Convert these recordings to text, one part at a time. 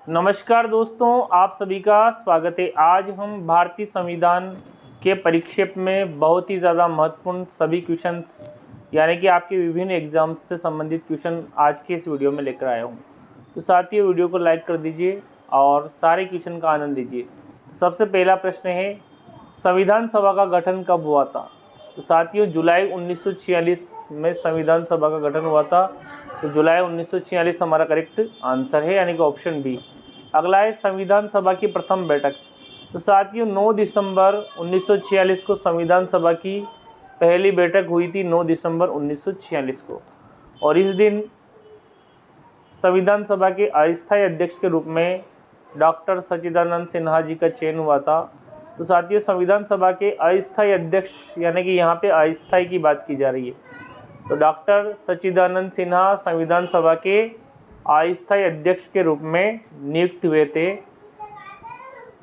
नमस्कार दोस्तों, आप सभी का स्वागत है। आज हम भारतीय संविधान के परिक्षेप में बहुत ही ज़्यादा महत्वपूर्ण सभी क्वेश्चंस यानी कि आपके विभिन्न एग्जाम्स से संबंधित क्वेश्चन आज के इस वीडियो में लेकर आया हूँ। तो साथियों, वीडियो को लाइक कर दीजिए और सारे क्वेश्चन का आनंद लीजिए। तो सबसे पहला प्रश्न है, संविधान सभा का गठन कब हुआ था? तो साथियों, जुलाई 1946 में संविधान सभा का गठन हुआ था। तो जुलाई 1946 हमारा करेक्ट आंसर है, यानी कि ऑप्शन बी। अगला है संविधान सभा की प्रथम बैठक। तो साथियों, 9 दिसंबर 1946 को संविधान सभा की पहली बैठक हुई थी, 9 दिसंबर 1946 को। और इस दिन संविधान सभा के अस्थायी अध्यक्ष के रूप में डॉक्टर सच्चिदानंद सिन्हा जी का चयन हुआ था। तो साथियों, संविधान सभा के अस्थायी अध्यक्ष यानी कि यहाँ पे अस्थायी की बात की जा रही है। तो डॉक्टर सच्चिदानंद सिन्हा संविधान सभा के अस्थायी अध्यक्ष के रूप में नियुक्त हुए थे।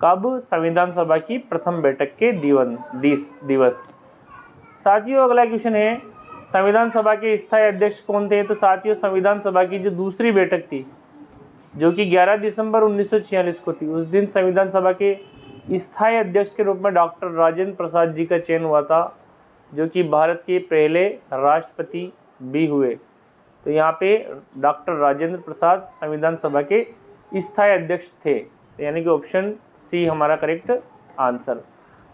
कब? संविधान सभा की प्रथम बैठक के दिवस। साथियों, अगला क्वेश्चन है, संविधान सभा के स्थायी अध्यक्ष कौन थे? तो साथियों, संविधान सभा की जो दूसरी बैठक थी, जो कि 11 दिसंबर 1946 को थी, उस दिन संविधान सभा के स्थायी अध्यक्ष के रूप में डॉक्टर राजेंद्र प्रसाद जी का चयन हुआ था, जो कि भारत के पहले राष्ट्रपति भी हुए। तो यहाँ पे डॉक्टर राजेंद्र प्रसाद संविधान सभा के स्थायी अध्यक्ष थे। तो यानी कि ऑप्शन सी हमारा करेक्ट आंसर।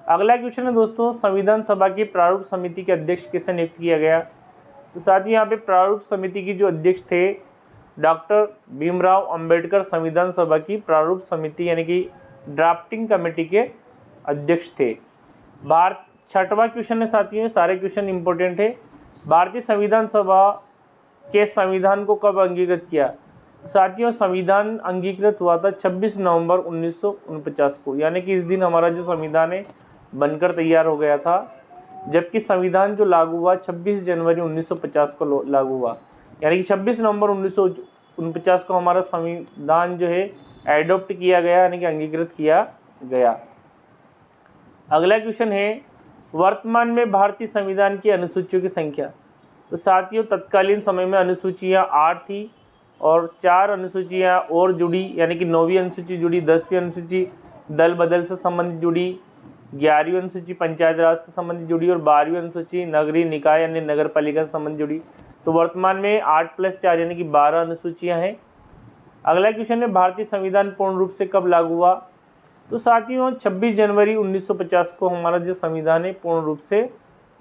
अगला क्वेश्चन है दोस्तों, संविधान सभा की प्रारूप समिति के अध्यक्ष किसे नियुक्त किया गया? तो साथ ही यहाँ पे प्रारूप समिति की जो अध्यक्ष थे, डॉक्टर भीमराव अंबेडकर संविधान सभा की प्रारूप समिति यानी कि ड्राफ्टिंग कमेटी के अध्यक्ष थे। छठवां क्वेश्चन है साथियों, सारे क्वेश्चन इंपॉर्टेंट है। भारतीय संविधान सभा के संविधान को कब अंगीकृत किया? साथियों, संविधान अंगीकृत हुआ था 26 नवंबर 1949 को, यानी कि इस दिन हमारा जो संविधान है बनकर तैयार हो गया था। जबकि संविधान जो लागू हुआ 26 जनवरी 1950 को लागू हुआ, यानी कि 26 नवंबर 1949 को हमारा संविधान जो है एडॉप्ट किया गया, यानी कि अंगीकृत किया गया। अगला क्वेश्चन है, वर्तमान में भारतीय संविधान की अनुसूचियों की संख्या। तो साथियों, तत्कालीन समय में अनुसूचियाँ 8 थी और 4 अनुसूचियाँ और जुड़ी, यानी कि 9वीं अनुसूची जुड़ी, 10वीं अनुसूची दल बदल से संबंधित जुड़ी, 11वीं अनुसूची पंचायत राज से संबंधित जुड़ी और 12वीं अनुसूची नगरीय निकाय यानी नगर पालिका से संबंधित जुड़ी। तो वर्तमान में 8+4 यानी कि 12 अनुसूचियाँ हैं। अगला क्वेश्चन है, भारतीय संविधान पूर्ण रूप से कब लागू हुआ? तो साथियों, 26 जनवरी 1950 को हमारा जो संविधान है पूर्ण रूप से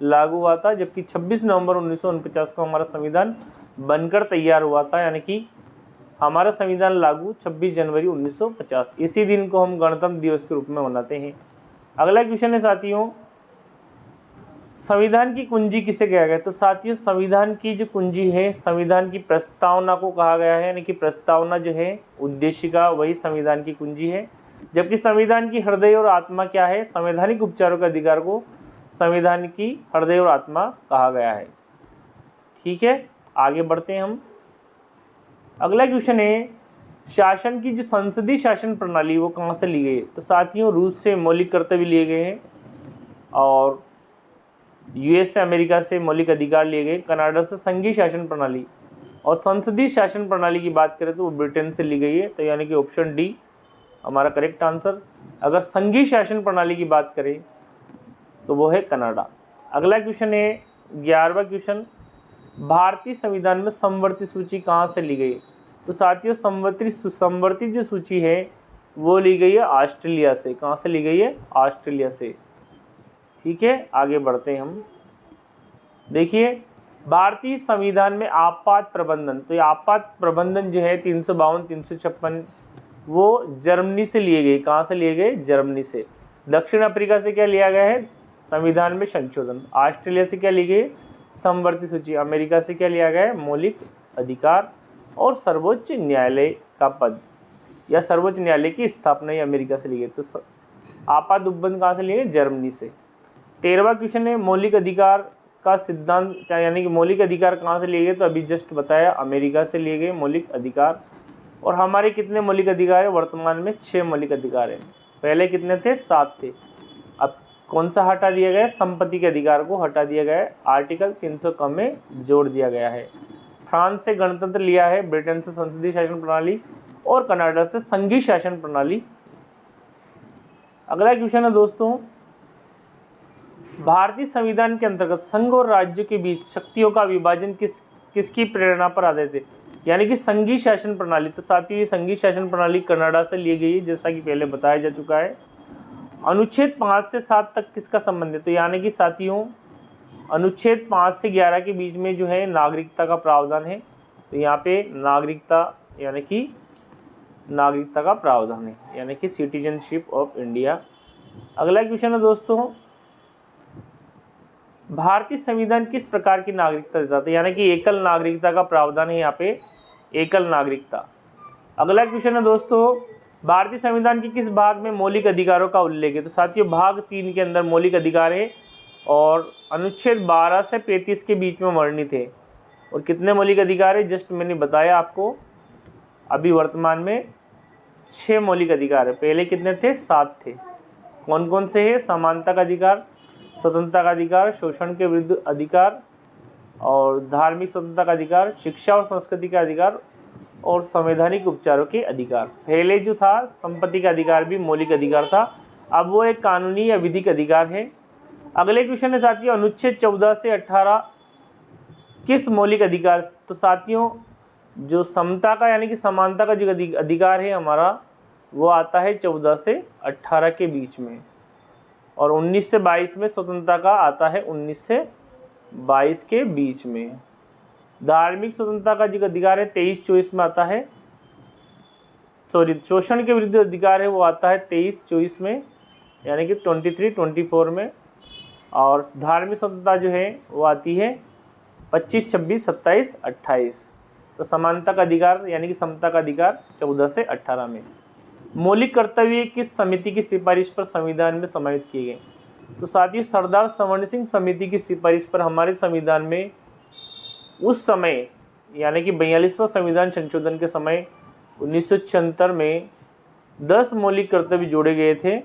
लागू हुआ था, जबकि 26 नवंबर 1949 को हमारा संविधान बनकर तैयार हुआ था, यानी कि हमारा संविधान लागू 26 जनवरी 1950। इसी दिन को हम गणतंत्र दिवस के रूप में मनाते हैं। अगला क्वेश्चन है साथियों, संविधान की कुंजी किसे कहा गया? तो साथियों, संविधान की जो कुंजी है, संविधान की प्रस्तावना को कहा गया है, यानी कि प्रस्तावना जो है उद्देशिका, वही संविधान की कुंजी है। जबकि संविधान की हृदय और आत्मा क्या है? संवैधानिक उपचारों के अधिकार को संविधान की हृदय और आत्मा कहा गया है। ठीक है, आगे बढ़ते हैं हम। अगला क्वेश्चन है, शासन की जो संसदीय शासन प्रणाली वो कहाँ से ली गई है? तो साथियों, रूस से मौलिक कर्तव्य लिए गए हैं और यूएस से, अमेरिका से मौलिक अधिकार लिए गए, कनाडा से संघीय शासन प्रणाली, और संसदीय शासन प्रणाली की बात करें तो वो ब्रिटेन से ली गई है। तो यानी कि ऑप्शन डी हमारा करेक्ट आंसर। अगर संघीय शासन प्रणाली की बात करें तो वो है कनाडा। अगला क्वेश्चन है 11वां क्वेश्चन, भारतीय संविधान में समवर्ती सूची कहाँ से ली गई? तो साथियों, समवर्ती जो सूची है वो ली गई है ऑस्ट्रेलिया से। कहाँ से ली गई है? ऑस्ट्रेलिया से। ठीक है, आगे बढ़ते हैं हम। देखिए, भारतीय संविधान में आपात प्रबंधन, तो ये आपात प्रबंधन जो है 352, 356 वो जर्मनी से लिए गए। कहाँ से लिए गए? जर्मनी से। दक्षिण अफ्रीका से क्या लिया गया है? संविधान में संशोधन। ऑस्ट्रेलिया से क्या ली गई? समवर्ती सूची। अमेरिका से क्या लिया गया है? मौलिक अधिकार। और सर्वोच्च न्यायालय का पद या सर्वोच्च न्यायालय की स्थापना ही अमेरिका से ली गई। तो आपात उपबंध कहाँ से लिए गए? जर्मनी से। 13वां क्वेश्चन है, मौलिक अधिकार का सिद्धांत, यानी कि मौलिक अधिकार कहाँ से लिए गए? तो अभी जस्ट बताया, अमेरिका से लिए गए मौलिक अधिकार। और हमारे कितने मौलिक अधिकार है? वर्तमान में 6 मौलिक अधिकार है। पहले कितने थे? 7 थे। अब कौन सा हटा दिया गया है? संपत्ति के अधिकार को हटा दिया गया है, आर्टिकल 300 में जोड़ दिया गया है। फ्रांस से गणतंत्र लिया है, ब्रिटेन से संसदीय शासन प्रणाली और कनाडा से संघीय शासन प्रणाली। अगला क्वेश्चन है दोस्तों, भारतीय संविधान के अंतर्गत संघ और राज्यों के बीच शक्तियों का विभाजन किसकी प्रेरणा पर आधारित है, यानी कि संघीय शासन प्रणाली। तो साथियों ये संघीय शासन प्रणाली कनाडा से ली गई है, जैसा कि पहले बताया जा चुका है। अनुच्छेद 5 से 7 तक किसका संबंध है, तो यानी कि साथियों अनुच्छेद 5 से 11 के बीच में जो है नागरिकता का प्रावधान है। तो यहाँ पे नागरिकता यानी कि नागरिकता का प्रावधान है, यानी कि सिटीजनशिप ऑफ इंडिया। अगला क्वेश्चन है दोस्तों, भारतीय संविधान किस प्रकार की नागरिकता देता है, यानी कि एकल नागरिकता का प्रावधान है यहाँ पे, एकल नागरिकता। अगला क्वेश्चन है दोस्तों, भारतीय संविधान के किस भाग में मौलिक अधिकारों का उल्लेख है, तो साथियों भाग 3 के अंदर मौलिक अधिकार है और अनुच्छेद 12 से 35 के बीच में वर्णित है। और कितने मौलिक अधिकार है, जस्ट मैंने बताया आपको, अभी वर्तमान में 6 मौलिक अधिकार है, पहले कितने थे, 7 थे। कौन कौन से है, समानता का अधिकार, स्वतंत्रता का अधिकार, शोषण के विरुद्ध अधिकार और धार्मिक स्वतंत्रता का अधिकार, शिक्षा और संस्कृति का अधिकार और संवैधानिक उपचारों के अधिकार। पहले जो था संपत्ति का अधिकार भी मौलिक अधिकार था, अब वो एक कानूनी या विधिक अधिकार है। अगले क्वेश्चन है साथियों, अनुच्छेद 14 से 18 किस मौलिक अधिकार, तो साथियों जो समता का यानी कि समानता का जो अधिकार है हमारा, वो आता है 14 से 18 के बीच में, और 19 से 22 में स्वतंत्रता का आता है 19 से 22 के बीच में। धार्मिक स्वतंत्रता का जो अधिकार है 23-24 में आता है, शोषण के विरुद्ध अधिकार है वो आता है 23-24 में, यानी कि 23-24 में। और धार्मिक स्वतंत्रता जो है वो आती है 25, 26, 27, 28। तो समानता का अधिकार यानी कि समता का अधिकार 14 से 18 में। मौलिक कर्तव्य किस समिति की सिफारिश पर संविधान में समाहित किए गए, तो साथियों सरदार सवर्ण सिंह समिति की सिफारिश पर हमारे संविधान में उस समय यानी कि 42वां संविधान संशोधन के समय 1976 में 10 मौलिक कर्तव्य जोड़े गए थे,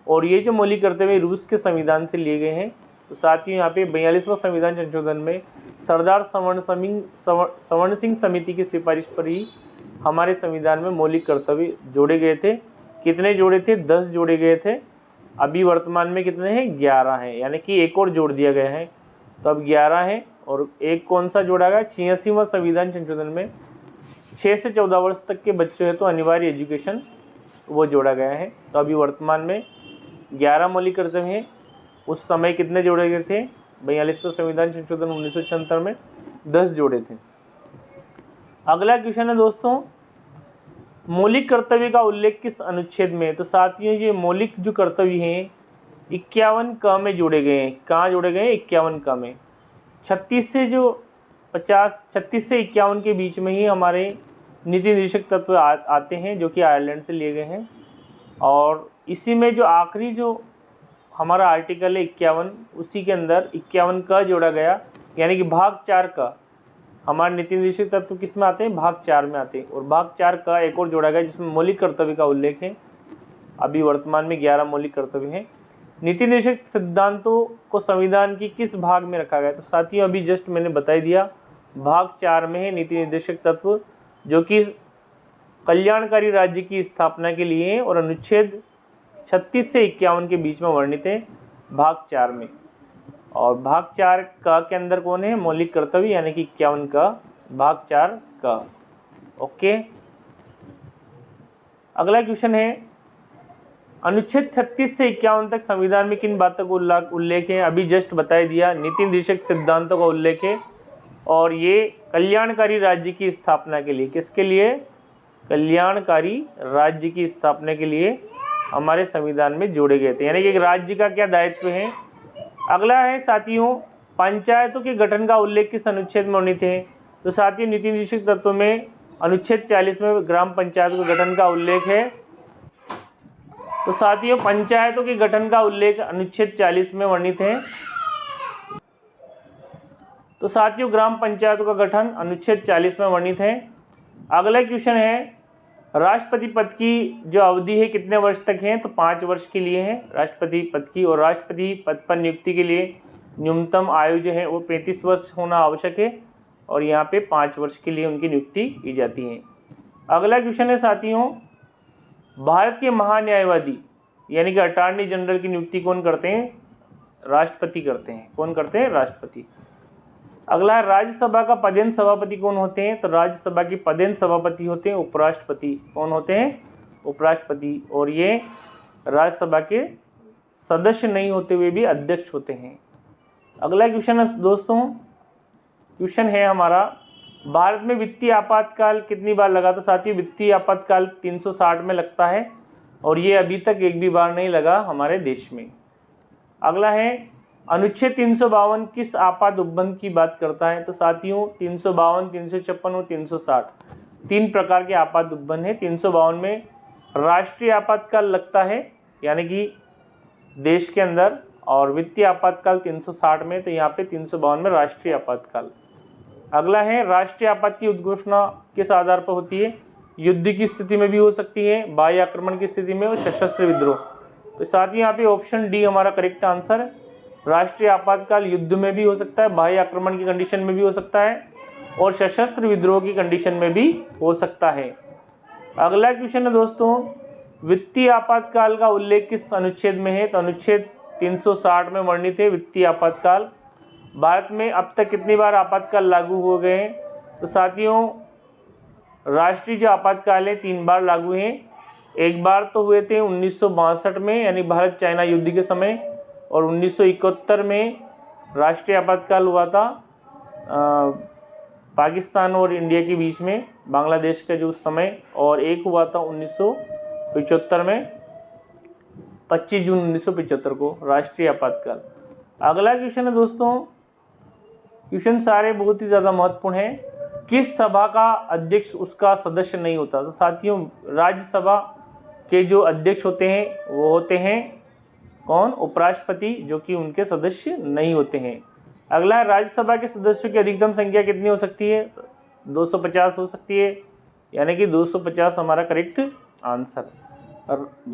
और ये जो मौलिक कर्तव्य रूस के संविधान से लिए गए हैं। तो साथियों यहाँ पे 42वां संविधान संशोधन में सरदार सवर्ण सिंह समिति की सिफारिश पर ही हमारे संविधान में मौलिक कर्तव्य जोड़े गए थे। कितने जोड़े थे, 10 जोड़े गए थे। अभी वर्तमान में कितने हैं, 11 हैं, यानी कि एक और जोड़ दिया गया है, तो अब 11 हैं। और एक कौन सा जोड़ा गया, 86वां संविधान संशोधन में 6 से 14 वर्ष तक के बच्चे हैं तो अनिवार्य एजुकेशन वो जोड़ा गया है। तो अभी वर्तमान में 11 मौलिक कर्तव्य हैं। उस समय कितने जोड़े गए थे, 42वां संविधान संशोधन 1976 में 10 जोड़े थे। अगला क्वेश्चन है दोस्तों, मौलिक कर्तव्य का उल्लेख किस अनुच्छेद में है, तो साथियों ये मौलिक जो कर्तव्य हैं 51 क में जोड़े गए हैं। कहाँ जोड़े गए हैं, 51 क में। 36 से 51 के बीच में ही हमारे नीति निर्देशक तत्व आते हैं, जो कि आयरलैंड से लिए गए हैं। और इसी में जो आखिरी जो हमारा आर्टिकल है 51, उसी के अंदर 51 का जोड़ा गया, यानी कि भाग 4 का हमारे नीति निर्देशक तत्व किस में आते हैं, भाग 4 में आते हैं। और भाग 4 का एक और जोड़ा गया जिसमें मौलिक कर्तव्य का उल्लेख है। अभी वर्तमान में 11 मौलिक कर्तव्य हैं। नीति निर्देशक सिद्धांतों को संविधान की किस भाग में रखा गया, तो साथियों अभी जस्ट मैंने बता ही दिया, भाग 4 में है नीति निर्देशक तत्व, जो कि कल्याणकारी राज्य की स्थापना के लिए है और अनुच्छेद 36 से 51 के बीच में वर्णित है भाग 4 में। और भाग 4 का के अंदर कौन है, मौलिक कर्तव्य, यानी कि 51 का, भाग 4 का। ओके, अगला क्वेश्चन है, अनुच्छेद 36 से 51 तक संविधान में किन बातों का उल्लेख है, अभी जस्ट बता दिया, नीति निर्देशक सिद्धांतों का उल्लेख है। और ये कल्याणकारी राज्य की स्थापना के लिए, किसके लिए, कल्याणकारी राज्य की स्थापना के लिए हमारे संविधान में जोड़े गए थे, यानी कि एक राज्य का क्या दायित्व है। अगला है साथियों, पंचायतों के गठन का उल्लेख किस अनुच्छेद में वर्णित है, तो साथियों नीति निर्देशक तत्व में अनुच्छेद 40 में ग्राम पंचायत के गठन का उल्लेख है। तो साथियों पंचायतों के गठन का उल्लेख अनुच्छेद 40 में वर्णित है। तो साथियों ग्राम पंचायतों का गठन अनुच्छेद 40 में वर्णित है। अगला क्वेश्चन है, राष्ट्रपति पद की जो अवधि है कितने वर्ष तक है, तो 5 वर्ष के लिए है राष्ट्रपति पद की। और राष्ट्रपति पद पर नियुक्ति के लिए न्यूनतम आयु जो है वो 35 वर्ष होना आवश्यक है, और यहाँ पे 5 वर्ष के लिए उनकी नियुक्ति की जाती है। अगला क्वेश्चन है साथियों, भारत के महान्यायवादी यानी कि अटॉर्नी जनरल की नियुक्ति कौन करते हैं? राष्ट्रपति करते हैं। कौन करते हैं? राष्ट्रपति। अगला है राज्यसभा का पदेन सभापति कौन होते हैं? तो राज्यसभा के पदेन सभापति होते हैं उपराष्ट्रपति। कौन होते हैं? उपराष्ट्रपति। और ये राज्यसभा के सदस्य नहीं होते हुए भी अध्यक्ष होते हैं। अगला क्वेश्चन है दोस्तों, क्वेश्चन है हमारा, भारत में वित्तीय आपातकाल कितनी बार लगा? तो साथियों वित्तीय आपातकाल 360 में लगता है और ये अभी तक एक भी बार नहीं लगा हमारे देश में। अगला है अनुच्छेद 352 किस आपात उपबंध की बात करता है? तो साथियों 352, 356 और 360 तीन प्रकार के आपात उपबंध है। 352 में राष्ट्रीय आपातकाल लगता है यानी कि देश के अंदर, और वित्तीय आपातकाल 360 में, तो यहाँ पे 352 में राष्ट्रीय आपातकाल। अगला है राष्ट्रीय आपात की उद्घोषणा किस आधार पर होती है? युद्ध की स्थिति में भी हो सकती है, बाह्य आक्रमण की स्थिति में और सशस्त्र विद्रोह। तो साथ ही यहाँ पे ऑप्शन डी हमारा करेक्ट आंसर है। राष्ट्रीय आपातकाल युद्ध में भी हो सकता है, बाह्य आक्रमण की कंडीशन में भी हो सकता है और सशस्त्र विद्रोह की कंडीशन में भी हो सकता है। अगला क्वेश्चन है दोस्तों, वित्तीय आपातकाल का उल्लेख किस अनुच्छेद में है? तो अनुच्छेद 360 में वर्णित है वित्तीय आपातकाल। भारत में अब तक कितनी बार आपातकाल लागू हो गए हैं? तो साथियों राष्ट्रीय जो आपातकाल है 3 बार लागू हैं। एक बार तो हुए थे 1962 में यानी भारत चाइना युद्ध के समय, और 1971 में राष्ट्रीय आपातकाल हुआ था पाकिस्तान और इंडिया के बीच में, बांग्लादेश का जो उस समय, और एक हुआ था 1975 में 25 जून 1975 को राष्ट्रीय आपातकाल। अगला क्वेश्चन है दोस्तों, क्वेश्चन सारे बहुत ही ज़्यादा महत्वपूर्ण है। किस सभा का अध्यक्ष उसका सदस्य नहीं होता? तो साथियों राज्यसभा के जो अध्यक्ष होते हैं वो होते हैं कौन? उपराष्ट्रपति, जो कि उनके सदस्य नहीं होते हैं। अगला राज्यसभा के सदस्यों की अधिकतम संख्या कितनी हो सकती है? 250 हो सकती है, यानी कि 250 हमारा करेक्ट आंसर।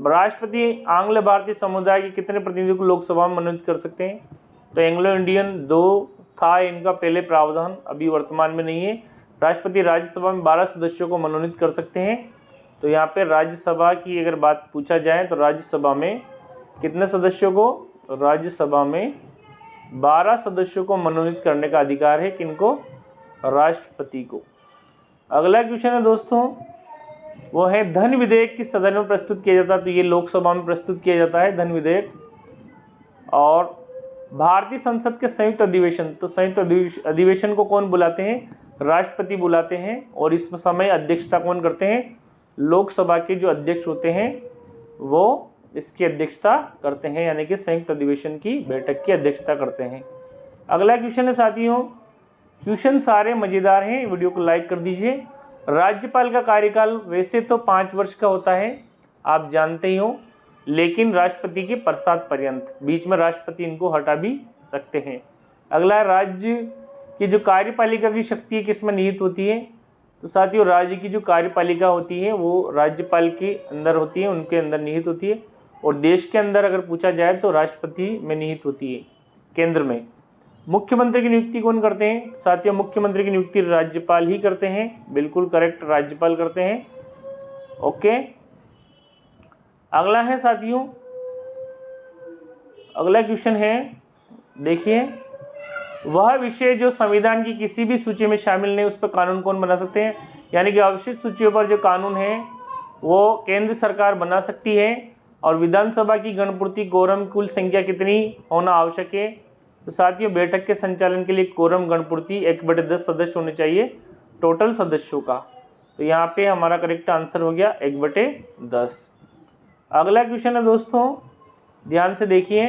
राष्ट्रपति आंग्ल भारतीय समुदाय के कितने प्रतिनिधियों को लोकसभा में मनोनीत कर सकते हैं? तो एंग्लो इंडियन 2 था इनका पहले प्रावधान, अभी वर्तमान में नहीं है। राष्ट्रपति राज्यसभा में 12 सदस्यों को मनोनीत कर सकते हैं। तो यहाँ पे राज्यसभा की अगर बात पूछा जाए तो राज्यसभा में कितने सदस्यों को? राज्यसभा में 12 सदस्यों को मनोनीत करने का अधिकार है। किनको? राष्ट्रपति को। अगला क्वेश्चन है दोस्तों, वो है धन विधेयक किस सदन में प्रस्तुत किया जाता है? तो ये लोकसभा में प्रस्तुत किया जाता है धन विधेयक। और भारतीय संसद के संयुक्त अधिवेशन, तो संयुक्त अधिवेशन को कौन बुलाते हैं? राष्ट्रपति बुलाते हैं। और इस समय अध्यक्षता कौन करते हैं? लोकसभा के जो अध्यक्ष होते हैं वो इसकी अध्यक्षता करते हैं, यानी कि संयुक्त अधिवेशन की बैठक की अध्यक्षता करते हैं। अगला क्वेश्चन है साथियों, क्वेश्चन सारे मजेदार हैं, वीडियो को लाइक कर दीजिए। राज्यपाल का कार्यकाल वैसे तो 5 वर्ष का होता है, आप जानते ही हो, लेकिन राष्ट्रपति के प्रसाद पर्यंत, बीच में राष्ट्रपति इनको हटा भी सकते हैं। अगला राज्य की जो कार्यपालिका की शक्ति किस में निहित होती है? तो साथियों राज्य की जो कार्यपालिका होती है वो राज्यपाल के अंदर होती है, उनके अंदर निहित होती है। और देश के अंदर अगर पूछा जाए तो राष्ट्रपति में निहित होती है, केंद्र में। मुख्यमंत्री की नियुक्ति कौन करते हैं? साथियों मुख्यमंत्री की नियुक्ति राज्यपाल ही करते हैं, बिल्कुल करेक्ट, राज्यपाल करते हैं। ओके, अगला है साथियों, अगला क्वेश्चन है, देखिए, वह विषय जो संविधान की किसी भी सूची में शामिल नहीं उस पर कानून कौन बना सकते हैं? यानी कि अवशिष्ट सूचियों पर जो कानून है वो केंद्र सरकार बना सकती है। और विधानसभा की गणपूर्ति कोरम कुल संख्या कितनी होना आवश्यक है? तो साथियों बैठक के संचालन के लिए कोरम गणपूर्ति 1/10 सदस्य होने चाहिए टोटल सदस्यों का। तो यहाँ पे हमारा करेक्ट आंसर हो गया 1/10। अगला क्वेश्चन है दोस्तों, ध्यान से देखिए,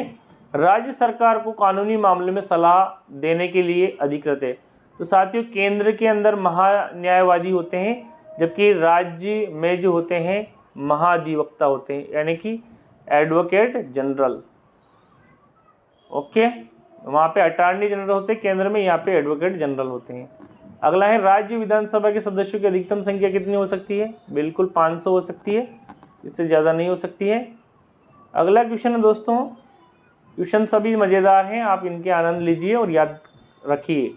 राज्य सरकार को कानूनी मामले में सलाह देने के लिए अधिकृत है। तो साथियों केंद्र के अंदर महान्यायवादी होते हैं, जबकि राज्य में जो होते हैं महाधिवक्ता होते हैं, यानी कि एडवोकेट जनरल। ओके, वहाँ पे अटॉर्नी जनरल होते हैं केंद्र में, यहाँ पे एडवोकेट जनरल होते हैं। अगला है राज्य विधानसभा के सदस्यों की अधिकतम संख्या कितनी हो सकती है? बिल्कुल 500 हो सकती है, इससे ज़्यादा नहीं हो सकती है। अगला क्वेश्चन है दोस्तों, क्वेश्चन सभी मज़ेदार हैं, आप इनके आनंद लीजिए और याद रखिए।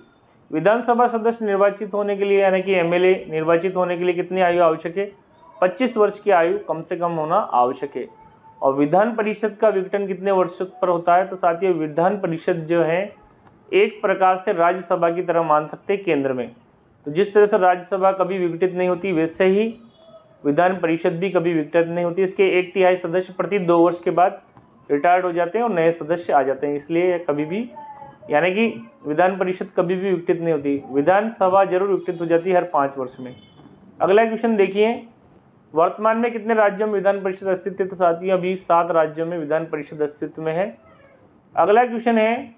विधानसभा सदस्य निर्वाचित होने के लिए यानी कि एमएलए निर्वाचित होने के लिए कितनी आयु आवश्यक है? 25 वर्ष की आयु कम से कम होना आवश्यक है। और विधान परिषद का विघटन कितने वर्षों पर होता है? तो साथियों विधान परिषद जो है एक प्रकार से राज्यसभा की तरह मान सकते हैं केंद्र में। तो जिस तरह से राज्यसभा कभी विघटित नहीं होती, वैसे ही विधान परिषद भी कभी विघटित नहीं होती। इसके 1/3 सदस्य प्रति 2 वर्ष के बाद रिटायर्ड हो जाते हैं और नए सदस्य आ जाते हैं, इसलिए कभी भी यानी कि विधान परिषद कभी भी विघटित नहीं होती। विधानसभा जरूर विघटित हो जाती है हर 5 वर्ष में। अगला क्वेश्चन देखिए, वर्तमान में कितने राज्यों में विधान परिषद अस्तित्व है? तो साथियों अभी 7 राज्यों में विधान परिषद अस्तित्व में है। अगला क्वेश्चन है,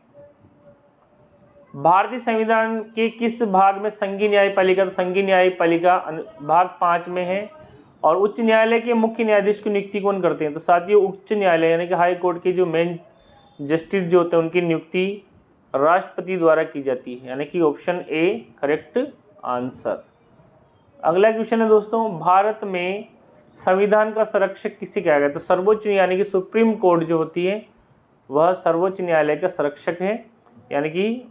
भारतीय संविधान के किस भाग में संघीय न्यायपालिका? तो संघीय न्यायपालिका भाग 5 में है। और उच्च न्यायालय के मुख्य न्यायाधीश की नियुक्ति कौन करते हैं? तो साथियों उच्च न्यायालय यानी कि हाई कोर्ट के जो मेन जस्टिस जो होते हैं उनकी नियुक्ति राष्ट्रपति द्वारा की जाती है, यानी कि ऑप्शन ए करेक्ट आंसर। अगला क्वेश्चन है दोस्तों, भारत में संविधान का संरक्षक किसे कहा गया? तो सर्वोच्च यानी कि सुप्रीम कोर्ट जो होती है वह सर्वोच्च न्यायालय का संरक्षक है, यानी कि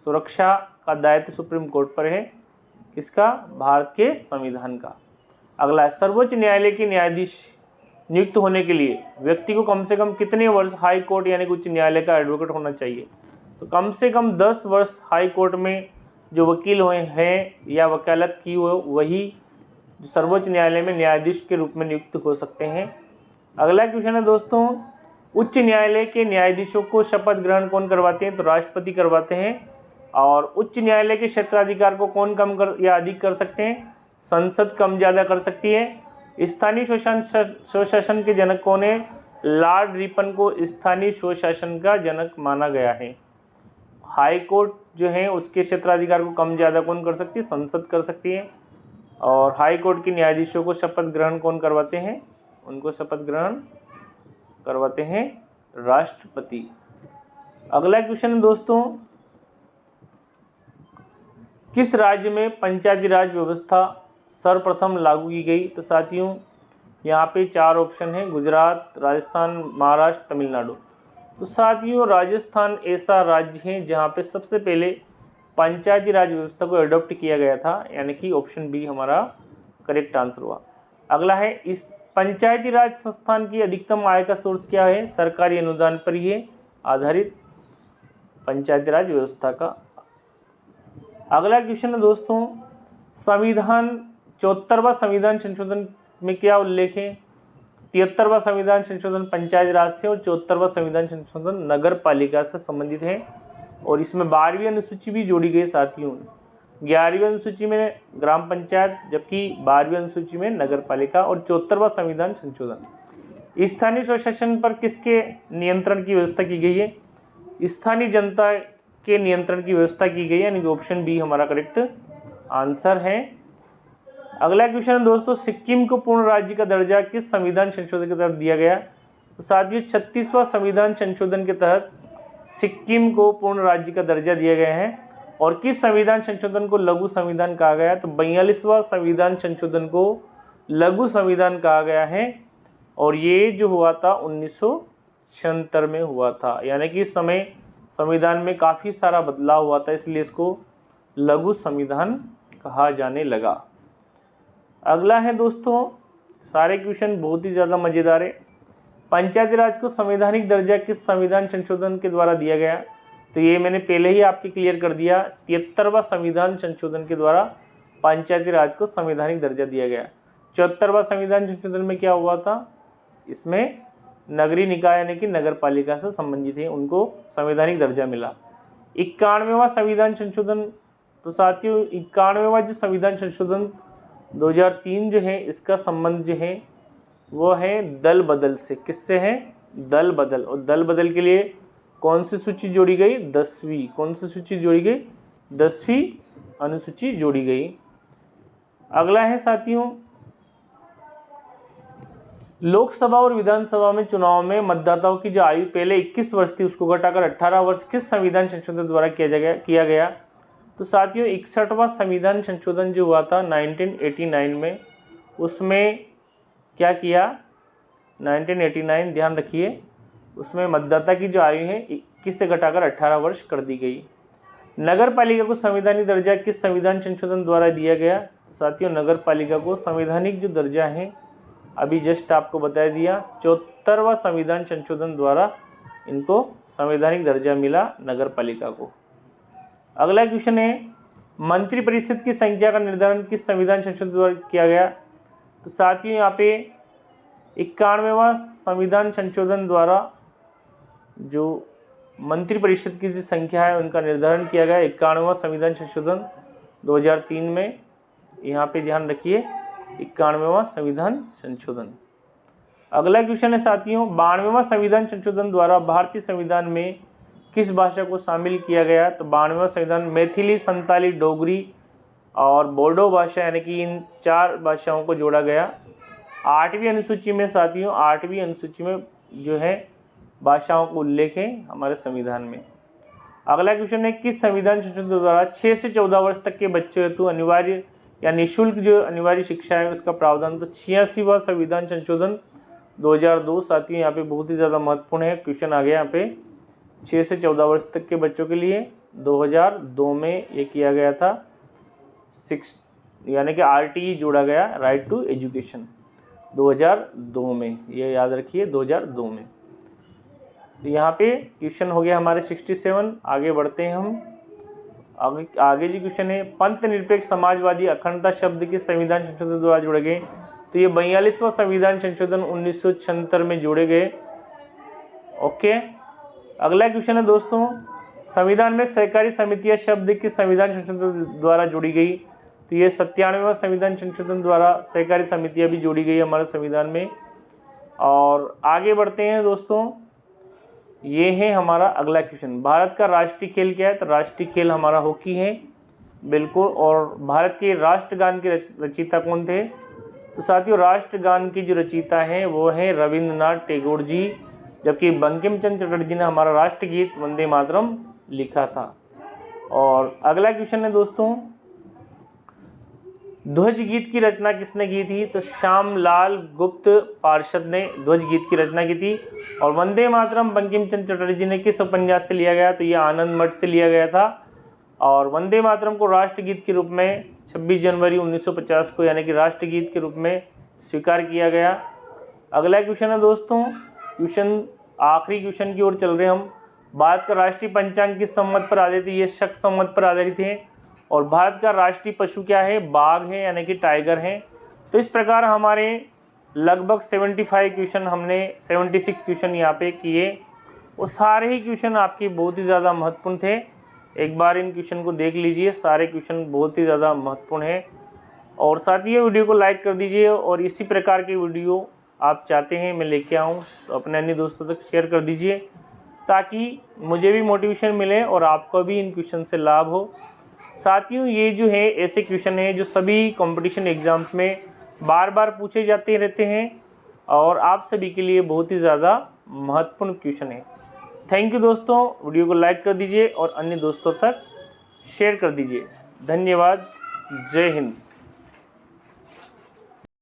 सुरक्षा का दायित्व सुप्रीम कोर्ट पर है। किसका? भारत के संविधान का। अगला है, सर्वोच्च न्यायालय के न्यायाधीश नियुक्त होने के लिए व्यक्ति को कम से कम कितने वर्ष हाई कोर्ट यानी कि उच्च न्यायालय का एडवोकेट होना चाहिए? तो कम से कम 10 वर्ष हाई कोर्ट में जो वकील हुए हैं या वकालत की हो वही सर्वोच्च न्यायालय में न्यायाधीश के रूप में नियुक्त हो सकते हैं। अगला क्वेश्चन है दोस्तों, उच्च न्यायालय के न्यायाधीशों को शपथ ग्रहण कौन करवाते हैं? तो राष्ट्रपति करवाते हैं। और उच्च न्यायालय के क्षेत्राधिकार को कौन कम कर या अधिक कर सकते हैं? संसद कम ज़्यादा कर सकती है। स्थानीय स्वशासन के जनक कौन है? लॉर्ड रिपन को स्थानीय स्वशासन का जनक माना गया है। हाई कोर्ट जो है उसके क्षेत्राधिकार को कम ज़्यादा कौन कर सकती है? संसद कर सकती है। और हाई कोर्ट के न्यायाधीशों को शपथ ग्रहण कौन करवाते हैं? उनको शपथ ग्रहण करवाते हैं राष्ट्रपति। अगला क्वेश्चन है दोस्तों, किस राज्य में पंचायती राज व्यवस्था सर्वप्रथम लागू की गई? तो साथियों यहाँ पे 4 ऑप्शन हैं, गुजरात, राजस्थान, महाराष्ट्र, तमिलनाडु। तो साथियों राजस्थान ऐसा राज्य है जहाँ पे सबसे पहले पंचायती राज व्यवस्था को अडॉप्ट किया गया था, यानी कि ऑप्शन बी हमारा करेक्ट आंसर हुआ। अगला है, इस पंचायती राज संस्थान की अधिकतम आय का सोर्स क्या है? सरकारी अनुदान पर ही आधारित पंचायती राज व्यवस्था का। अगला क्वेश्चन है दोस्तों, संविधान 74वां संविधान संशोधन में क्या उल्लेख है? 73वां संविधान संशोधन पंचायत राज से और 74वां संविधान संशोधन नगर पालिका से संबंधित है। और इसमें 12वीं अनुसूची भी जोड़ी गई साथियों। 11वीं अनुसूची में ग्राम पंचायत, जबकि 12वीं अनुसूची में नगर पालिका। और 74वां संविधान संशोधन स्थानीय स्वशासन पर किसके नियंत्रण की व्यवस्था की गई है? स्थानीय जनता के नियंत्रण की व्यवस्था की गई है, यानी कि ऑप्शन बी हमारा करेक्ट आंसर है। अगला क्वेश्चन है दोस्तों, सिक्किम को पूर्ण राज्य का दर्जा किस संविधान संशोधन के तहत दिया गया? तो साथियों 36वां संविधान संशोधन के तहत सिक्किम को पूर्ण राज्य का दर्जा दिया गया है। और किस संविधान संशोधन को लघु संविधान कहा गया? तो 42वां संविधान संशोधन को लघु संविधान कहा गया है। और ये जो हुआ था 1976 में हुआ था, यानी कि इस समय संविधान में काफ़ी सारा बदलाव हुआ था, इसलिए इसको लघु संविधान कहा जाने लगा। अगला है दोस्तों, सारे क्वेश्चन बहुत ही ज़्यादा मज़ेदार है। पंचायती राज को संवैधानिक दर्जा किस संविधान संशोधन के द्वारा दिया गया? तो ये मैंने पहले ही आपके क्लियर कर दिया, 73वां संविधान संशोधन के द्वारा पंचायती राज को संवैधानिक दर्जा दिया गया। 74वां संविधान संशोधन में क्या हुआ था? इसमें नगरीय निकाय यानी कि नगर पालिका से संबंधित है, उनको संवैधानिक दर्जा मिला। 91वां संविधान संशोधन, तो साथियों 91वां जो संविधान संशोधन 2003 जो है, इसका संबंध जो है वो है दल बदल से। किससे है? दल बदल। और दल बदल के लिए कौन सी सूची जोड़ी गई? 10वीं। कौन सी सूची जोड़ी गई? 10वीं अनुसूची जोड़ी गई। अगला है साथियों, लोकसभा और विधानसभा में चुनाव में मतदाताओं की जो आयु पहले 21 वर्ष थी उसको घटाकर 18 वर्ष किस संविधान संशोधन द्वारा किया गया? तो साथियों 61वां संविधान संशोधन जो हुआ था 1989 में, उसमें क्या किया? 1989 ध्यान रखिए, उसमें मतदाता की जो आयु है 21 से घटाकर 18 वर्ष कर दी गई। नगर पालिका को संवैधानिक दर्जा किस संविधान संशोधन द्वारा दिया गया? साथियों, नगर पालिका को संवैधानिक जो दर्जा है अभी जस्ट आपको बता दिया, 74वां संविधान संशोधन द्वारा इनको संवैधानिक दर्जा मिला नगर पालिका को। अगला क्वेश्चन है, मंत्रिपरिषद की संख्या का निर्धारण किस संविधान संशोधन द्वारा किया गया? तो साथियों यहाँ पे 91वां संविधान संशोधन द्वारा जो मंत्रिपरिषद की जो संख्या है उनका निर्धारण किया गया। 91वां संविधान संशोधन 2003 में, यहाँ पे ध्यान रखिए 91वां संविधान संशोधन। अगला क्वेश्चन है साथियों, 92वां संविधान संशोधन द्वारा भारतीय संविधान में किस भाषा को शामिल किया गया? तो 92वां संविधान मैथिली, संताली, डोगरी और बोडो भाषा यानी कि इन 4 भाषाओं को जोड़ा गया। 8वीं अनुसूची में साथियों, 8वीं अनुसूची में जो है भाषाओं का उल्लेख है हमारे संविधान में। अगला क्वेश्चन है, किस संविधान संशोधन द्वारा 6 से 14 वर्ष तक के बच्चों हेतु अनिवार्य या निःशुल्क जो अनिवार्य शिक्षा है उसका प्रावधान? तो 86वां संविधान संशोधन 2002 साथियों यहाँ पे बहुत ही ज़्यादा महत्वपूर्ण है। क्वेश्चन आ गया यहाँ पे 6 से 14 वर्ष तक के बच्चों के लिए 2002 में ये किया गया था। 6 यानी कि RTE जोड़ा गया, राइट टू एजुकेशन, 2002 में, ये याद रखिए 2002 में। तो यहाँ पे क्वेश्चन हो गया हमारे 67। आगे बढ़ते हैं हम। आगे जो क्वेश्चन है, पंथ निरपेक्ष समाजवादी अखंडता शब्द किस संविधान संशोधन द्वारा जोड़े गए? तो ये 42वां संविधान संशोधन 1976 में जोड़े गए। ओके, अगला क्वेश्चन है दोस्तों, संविधान में सहकारी समितियां शब्द किस संविधान संशोधन द्वारा जोड़ी गई? तो ये 97वां संविधान संशोधन द्वारा सहकारी समितियां भी जोड़ी गई हमारे संविधान में। और आगे बढ़ते हैं दोस्तों, ये है हमारा अगला क्वेश्चन, भारत का राष्ट्रीय खेल क्या है? तो राष्ट्रीय खेल हमारा हॉकी है, बिल्कुल। और भारत के राष्ट्रगान के रचयिता कौन थे? तो साथियों, राष्ट्रगान की जो रचयिता है वो है रविंद्रनाथ टैगोर जी, जबकि बंकिम चंद्र चटर्जी ने हमारा राष्ट्रगीत वंदे मातरम लिखा था। और अगला क्वेश्चन है दोस्तों, ध्वज गीत की रचना किसने की थी? तो श्यामलाल गुप्त पार्षद ने ध्वज गीत की रचना की थी। और वंदे मातरम बंकिम चंद्र चटर्जी ने किस उपन्यास से लिया गया? तो ये आनंद मठ से लिया गया था। और वंदे मातरम को राष्ट्रगीत के रूप में 26 जनवरी 1950 को यानी कि राष्ट्रगीत के रूप में स्वीकार किया गया। अगला क्वेश्चन है दोस्तों, क्वेश्चन आखिरी क्वेश्चन की ओर चल रहे हम। भारत का राष्ट्रीय पंचांग किस संवत पर आधारित है? ये शक संवत पर आधारित है। और भारत का राष्ट्रीय पशु क्या है? बाघ है यानी कि टाइगर है। तो इस प्रकार हमारे लगभग 75 क्वेश्चन हमने 76 क्वेश्चन यहाँ पे किए और सारे ही क्वेश्चन आपके बहुत ही ज़्यादा महत्वपूर्ण थे। एक बार इन क्वेश्चन को देख लीजिए, सारे क्वेश्चन बहुत ही ज़्यादा महत्वपूर्ण है। और साथ ही ये वीडियो को लाइक कर दीजिए और इसी प्रकार की वीडियो आप चाहते हैं मैं लेके आऊँ तो अपने अन्य दोस्तों तक शेयर कर दीजिए ताकि मुझे भी मोटिवेशन मिले और आपको भी इन क्वेश्चन से लाभ हो। साथियों, ये जो है ऐसे क्वेश्चन है जो सभी कंपटीशन एग्जाम्स में बार बार पूछे जाते रहते हैं और आप सभी के लिए बहुत ही ज़्यादा महत्वपूर्ण क्वेश्चन है। थैंक यू दोस्तों, वीडियो को लाइक कर दीजिए और अन्य दोस्तों तक शेयर कर दीजिए। धन्यवाद। जय हिंद।